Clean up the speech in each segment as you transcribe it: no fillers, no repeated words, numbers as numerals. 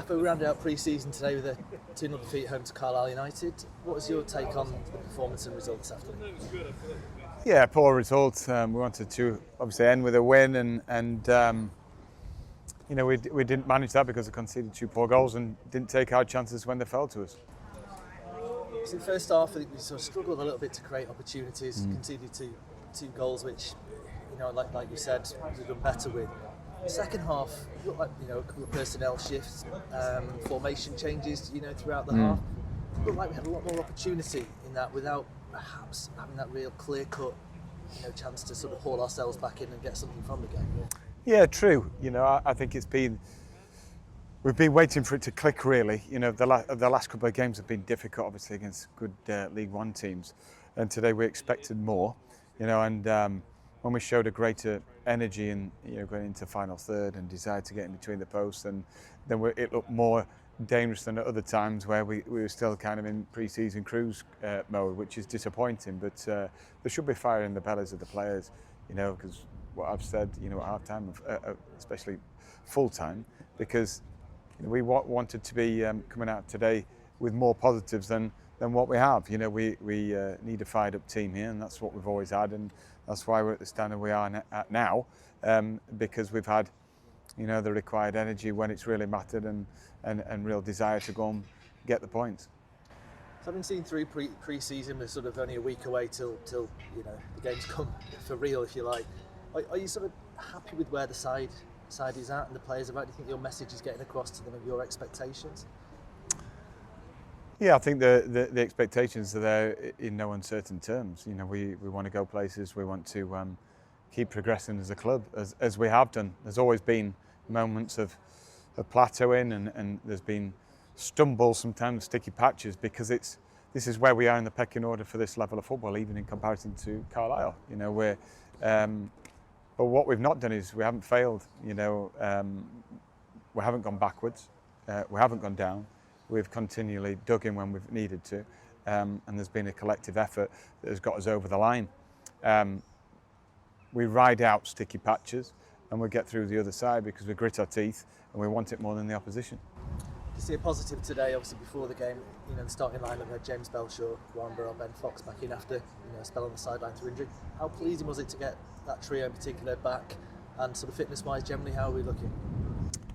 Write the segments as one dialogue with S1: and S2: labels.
S1: Gaffer, we rounded out pre-season today with a 2-0 defeat home to Carlisle United. What was your take on the performance and results after?
S2: Yeah, poor result. We wanted to obviously end with a win, and you know, we didn't manage that because we conceded 2 poor goals and didn't take our chances when they fell to us.
S1: So in the first half, I think we sort of struggled a little bit to create opportunities, conceded two goals, which, you know, like you said, we've done better with. Second half, looked like, you know, a couple of personnel shifts, formation changes, you know, throughout the half. It looked like we had a lot more opportunity in that without perhaps having that real clear-cut, you know, chance to sort of haul ourselves back in and get something from the game.
S2: Yeah, true. You know, I think we've been waiting for it to click really. You know, the last couple of games have been difficult, obviously, against good League One teams, and today we expected more. You know, and when we showed a greater energy and, you know, going into final third and desire to get in between the posts, and then it looked more dangerous than at other times where we were still kind of in pre-season cruise mode, which is disappointing. But there should be fire in the bellies of the players, you know, because what I've said, you know, at half time, especially full time, because you know, we wanted to be coming out today with more positives than what we have. You know, we need a fired up team here, and that's what we've always had, and that's why we're at the standard we are at now, because we've had, you know, the required energy when it's really mattered, and real desire to go and get the points.
S1: So having seen through pre-season, we're sort of only a week away till you know, the games come for real, if you like. Are you sort of happy with where the side is at and the players are at? Do you think your message is getting across to them of your expectations?
S2: Yeah, I think the expectations are there in no uncertain terms. You know, we want to go places. We want to keep progressing as a club, as we have done. There's always been moments of plateauing, and there's been stumbles, sometimes sticky patches, because this is where we are in the pecking order for this level of football, even in comparison to Carlisle. You know, but what we've not done is we haven't failed. You know, we haven't gone backwards. We haven't gone down. We've continually dug in when we've needed to, and there's been a collective effort that has got us over the line. We ride out sticky patches, and we get through the other side because we grit our teeth and we want it more than the opposition.
S1: You see a positive today, obviously before the game, you know, the starting lineup had James Belshaw, Warren Burrell, Ben Fox back in after, you know, a spell on the sideline through injury. How pleasing was it to get that trio in particular back, and sort of fitness-wise, generally, how are we looking?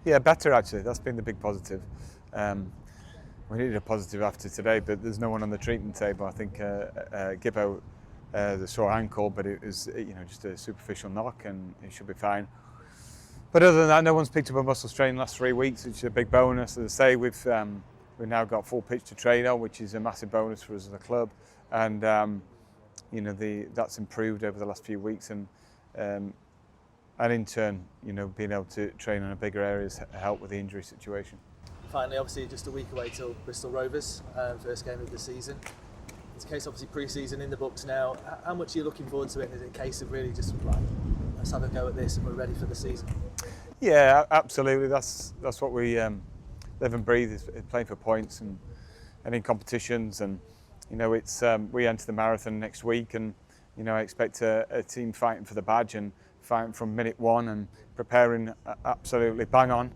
S2: Yeah, better actually. That's been the big positive. We needed a positive after today, but there's no one on the treatment table. I think Gibbo, the sore ankle, but it was, you know, just a superficial knock, and it should be fine. But other than that, no one's picked up a muscle strain in the last 3 weeks, which is a big bonus. As I say, we've now got full pitch to train on, which is a massive bonus for us as a club, and you know, that's improved over the last few weeks, and in turn, you know, being able to train on a bigger areas help with the injury situation.
S1: Finally, obviously, just a week away till Bristol Rovers, first game of the season. It's a case, obviously, pre-season in the books now. How much are you looking forward to it? Is it a case of really just like, let's have a go at this and we're ready for the season?
S2: Yeah, absolutely. That's what we live and breathe, is playing for points and in competitions. And you know, it's we enter the marathon next week, and you know, I expect a team fighting for the badge and fighting from minute one and preparing absolutely bang on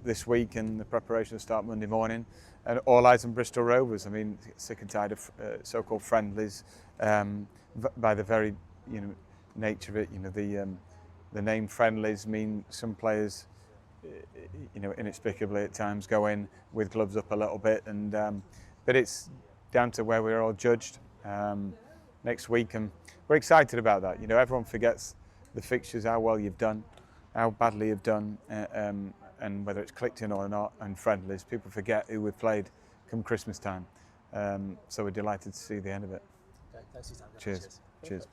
S2: this week, and the preparation will start Monday morning. And all eyes on Bristol Rovers. I mean, sick and tired of so-called friendlies, by the very, you know, nature of it. You know, the name friendlies mean some players, you know, inexplicably at times go in with gloves up a little bit, and but it's down to where we're all judged next week, and we're excited about that. You know, everyone forgets the fixtures, how well you've done, how badly you've done, and whether it's clicked in or not, and friendlies. People forget who we've played come Christmas time. So we're delighted to see the end of it.
S1: Okay, thanks for your time.
S2: Cheers. Cheers.